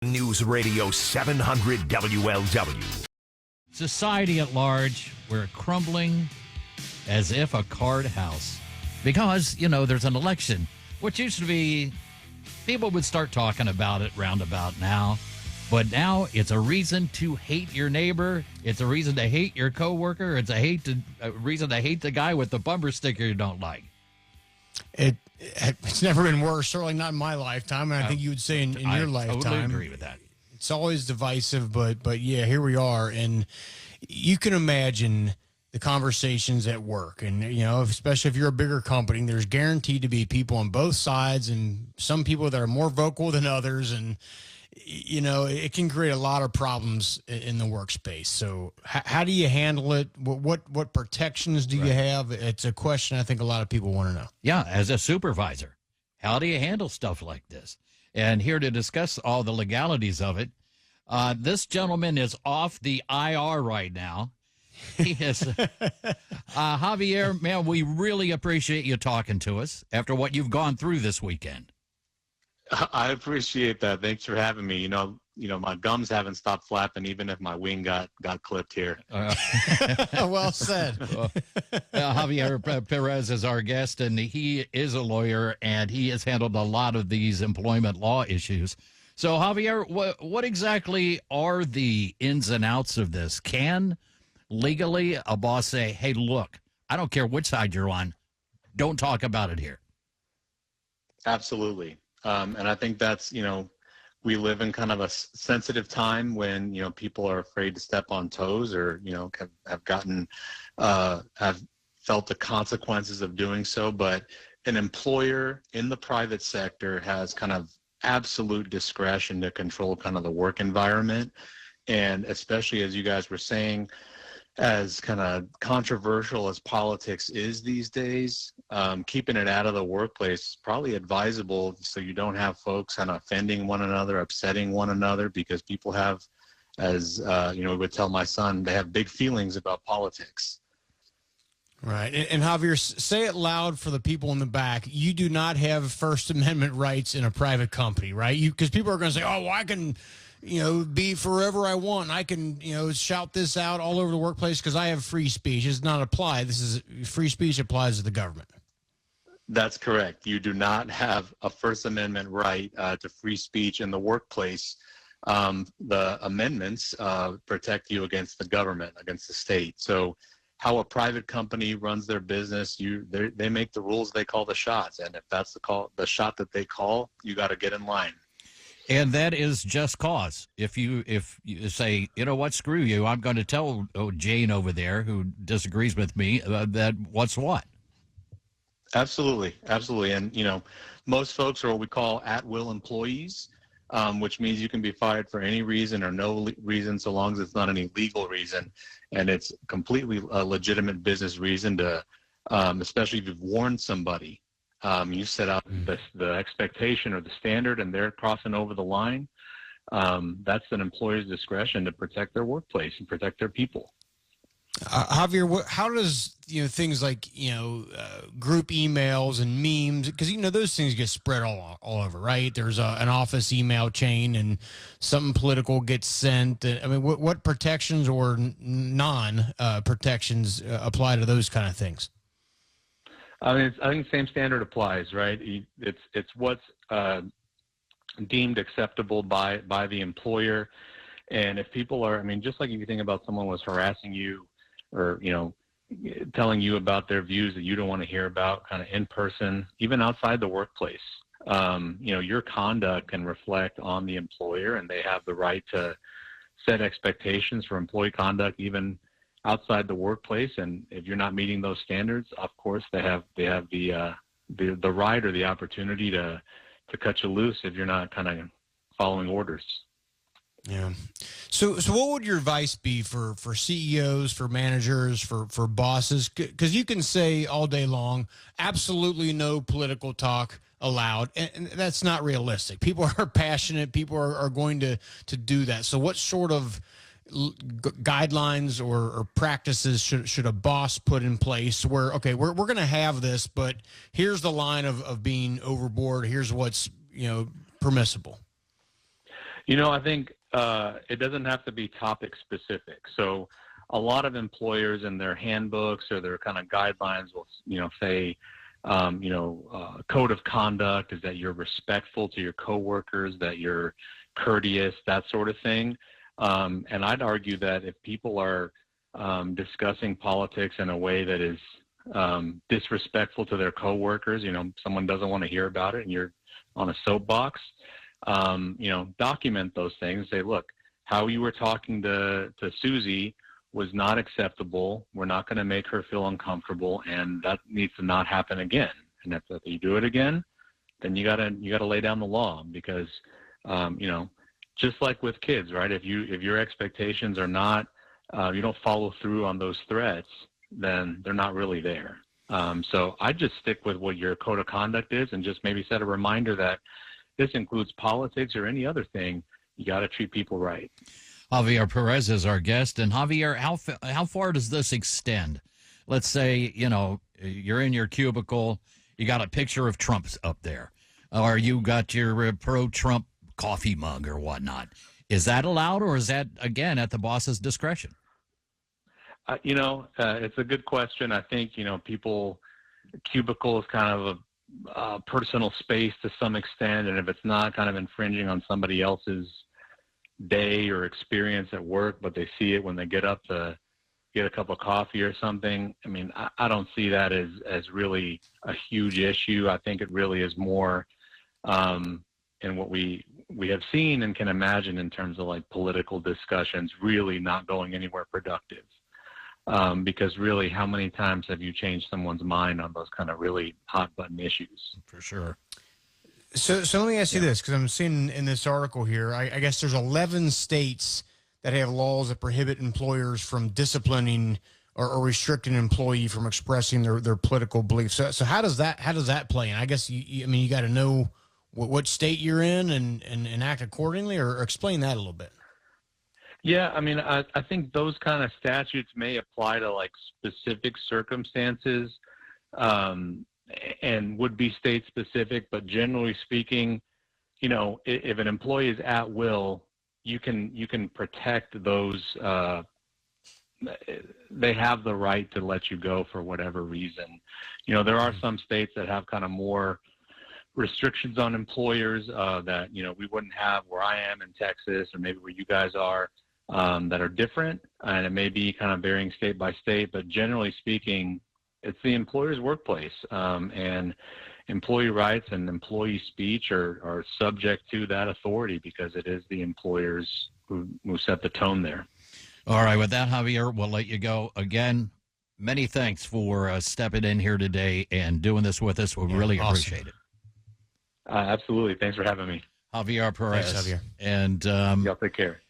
News Radio 700 WLW. Society at large, we're crumbling as if a card house. Because, there's an election, which used to be, people would start talking about it roundabout now. But now it's a reason to hate your neighbor. It's a reason to hate your coworker. It's a reason to hate the guy with the bumper sticker you don't like. It's never been worse, certainly not in my lifetime, and I think you would say in your lifetime. I totally agree with that. It's always divisive, but yeah, here we are, and you can imagine the conversations at work, and especially if you're a bigger company, there's guaranteed to be people on both sides, and some people that are more vocal than others, and it can create a lot of problems in the workspace. So how do you handle it? What protections do you have? It's a question I think a lot of people want to know. Yeah, as a supervisor, how do you handle stuff like this? And here to discuss all the legalities of it, this gentleman is off the IR right now. He is Javier, man, we really appreciate you talking to us after what you've gone through this weekend. I appreciate that. Thanks for having me. My gums haven't stopped flapping, even if my wing got clipped here. Well said. Javier Pérez is our guest, and he is a lawyer, and he has handled a lot of these employment law issues. So, Javier, what exactly are the ins and outs of this? Can legally a boss say, hey, look, I don't care which side you're on, don't talk about it here? Absolutely. And I think that's, we live in kind of a sensitive time when, people are afraid to step on toes or, have felt the consequences of doing so. But an employer in the private sector has kind of absolute discretion to control kind of the work environment. And especially as you guys were saying, as kind of controversial as politics is these days, keeping it out of the workplace is probably advisable so you don't have folks kind of offending one another, upsetting one another, because people have, as we would tell my son, they have big feelings about politics. Right. And Javier, say it loud for the people in the back. You do not have First Amendment rights in a private company, right? Because people are going to say, oh, well, I can be forever I want. I can, shout this out all over the workplace because I have free speech. It's not applied. This is free speech applies to the government. That's correct. You do not have a First Amendment right to free speech in the workplace. The amendments protect you against the government, against the state. So how a private company runs their business, they make the rules, they call the shots. And if that's the shot that they call, you got to get in line. And that is just cause. If you say, you know what, screw you, I'm going to tell Jane over there who disagrees with me that what's what. Absolutely. And, most folks are what we call at-will employees, which means you can be fired for any reason or no reason so long as it's not any legal reason. And it's completely a legitimate business reason to, especially if you've warned somebody. You set out the expectation or the standard and they're crossing over the line. That's an employer's discretion to protect their workplace and protect their people. Javier, how does, things like, group emails and memes, because, those things get spread all over, right? There's an office email chain and something political gets sent. I mean, what protections or non-protections apply to those kind of things? I think the same standard applies, right? It's what's deemed acceptable by the employer. And if people are, just like if you think about someone was harassing you or, telling you about their views that you don't want to hear about kind of in person, even outside the workplace, your conduct can reflect on the employer and they have the right to set expectations for employee conduct, even outside the workplace. And if you're not meeting those standards, of course, they have the right or the opportunity to cut you loose if you're not kind of following orders. Yeah. So what would your advice be for CEOs, for managers, for bosses? Because you can say all day long, absolutely no political talk allowed, and that's not realistic. People are passionate. People are going to do that. So what sort of guidelines or practices should a boss put in place where, okay, we're going to have this, but here's the line of being overboard. Here's what's, permissible. I think it doesn't have to be topic specific. So a lot of employers in their handbooks or their kind of guidelines will, say, code of conduct is that you're respectful to your coworkers, that you're courteous, that sort of thing. And I'd argue that if people are discussing politics in a way that is disrespectful to their coworkers, someone doesn't want to hear about it and you're on a soapbox, document those things. Say, look, how you were talking to Susie was not acceptable. We're not going to make her feel uncomfortable, and that needs to not happen again. And if you do it again, then you gotta lay down the law, because just like with kids, right? If your expectations are not, you don't follow through on those threats, then they're not really there. So I just stick with what your code of conduct is, and just maybe set a reminder that this includes politics or any other thing. You got to treat people right. Javier Pérez is our guest. And Javier, how far does this extend? Let's say, you're in your cubicle, you got a picture of Trump up there, or you got your pro-Trump coffee mug or whatnot. Is that allowed, or is that, again, at the boss's discretion? It's a good question. I think, cubicle is kind of a personal space to some extent. And if it's not kind of infringing on somebody else's day or experience at work, but they see it when they get up to get a cup of coffee or something, I mean, I don't see that as really a huge issue. I think it really is more in what we have seen and can imagine in terms of like political discussions really not going anywhere productive. Because really, how many times have you changed someone's mind on those kind of really hot button issues? For sure. So let me ask you this, because I'm seeing in this article here, I guess there's 11 states that have laws that prohibit employers from disciplining or restricting an employee from expressing their political beliefs. So how does that play? And I guess you got to know what state you're in and act accordingly, or explain that a little bit. Yeah, I mean, I think those kind of statutes may apply to like specific circumstances, and would be state specific, but generally speaking, if an employee is at will, you can protect those. They have the right to let you go for whatever reason. There are some states that have kind of more restrictions on employers that we wouldn't have where I am in Texas, or maybe where you guys are, that are different, and it may be kind of varying state by state, but generally speaking, it's the employer's workplace, and employee rights and employee speech are subject to that authority, because it is the employers who set the tone there. All right, with that, Javier, we'll let you go. Again, many thanks for stepping in here today and doing this with us. We really appreciate it. Absolutely. Thanks for having me. Javier Pérez. Thanks, Javier. And y'all take care.